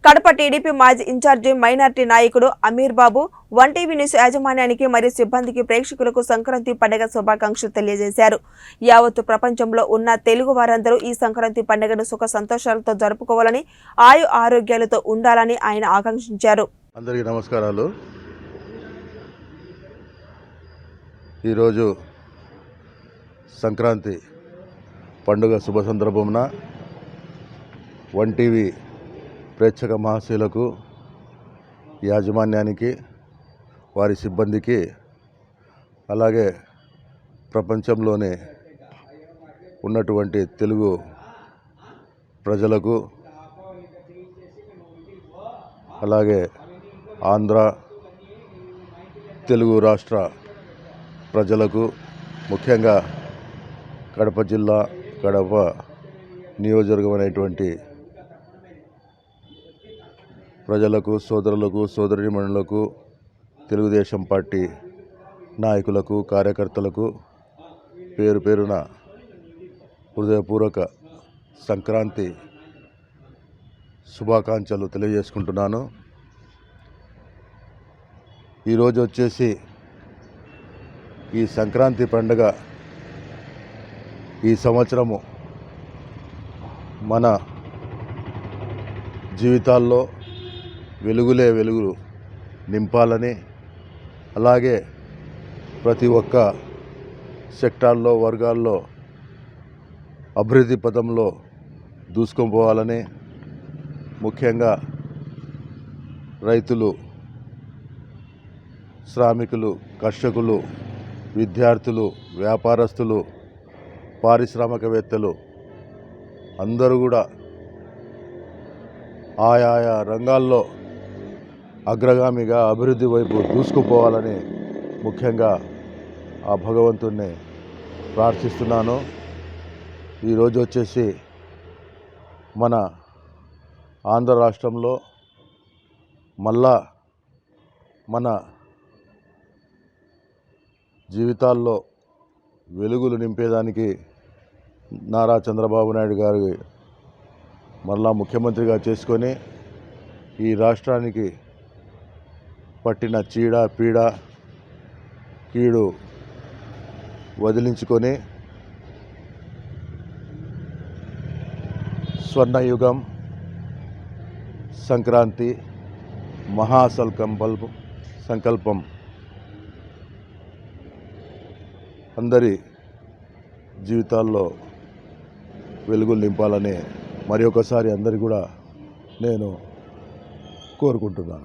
Kadapa TDP మాజీ incharge minority నాయకుడు అమీర్ బాబు one TV news యాజమాన్యానికి మరియు సిబ్బందికి ప్రేక్షకులకు సంక్రాంతి పండుగ శుభాకాంక్షలు తెలియజేశారు. యావత్తు ప్రపంచంలో ఉన్న తెలుగు వారందరూ ఈ సంక్రాంతి పండుగను సుఖ సంతోషాలతో జరుపుకోవాలని, ఆయు ఆరోగ్యాలతో ఉండాలని ఆయన ఆకాంక్షించారు. అందరికీ నమస్కారాలు. ఈరోజు సంక్రాంతి పండుగ శుభ సందర్భమున వన్ టీవీ ప్రేక్షక మహాశయులకు, యాజమాన్యానికి, వారి సిబ్బందికి, అలాగే ప్రపంచంలోనే ఉన్నటువంటి తెలుగు ప్రజలకు, అలాగే ఆంధ్ర తెలుగు రాష్ట్ర ప్రజలకు, ముఖ్యంగా కడప జిల్లా, కడప నియోజకవర్గం అనేటువంటి ప్రజలకు, సోదరులకు, సోదరీమణులకు, తెలుగుదేశం పార్టీ నాయకులకు, కార్యకర్తలకు పేరు పేరున హృదయపూర్వక సంక్రాంతి శుభాకాంక్షలు తెలియజేసుకుంటున్నాను. ఈరోజు వచ్చేసి ఈ సంక్రాంతి పండుగ ఈ సంవత్సరము మన జీవితాల్లో వెలుగులే వెలుగులు నింపాలని, అలాగే ప్రతి ఒక్క సెక్టార్లో, వర్గాల్లో అభివృద్ధి పథంలో దూసుకొని పోవాలని, ముఖ్యంగా రైతులు, శ్రామికులు, కర్షకులు, విద్యార్థులు, వ్యాపారస్తులు, పారిశ్రామికవేత్తలు అందరూ కూడా ఆయా రంగాల్లో అగ్రగామిగా అభివృద్ధి వైపు దూసుకుపోవాలని ముఖ్యంగా ఆ భగవంతుణ్ణి ప్రార్థిస్తున్నాను. ఈరోజు వచ్చేసి మన ఆంధ్ర రాష్ట్రంలో మళ్ళా మన జీవితాల్లో వెలుగులు నింపేదానికి నారా చంద్రబాబు నాయుడు గారు మళ్ళా ముఖ్యమంత్రిగా చేసుకొని ఈ రాష్ట్రానికి పట్టిన చీడ పీడ కీడు వదిలించుకొని స్వర్ణయుగం సంక్రాంతి సంకల్పం అందరి జీవితాల్లో వెలుగులు నింపాలని మరి ఒకసారి అందరి కూడా నేను కోరుకుంటున్నాను.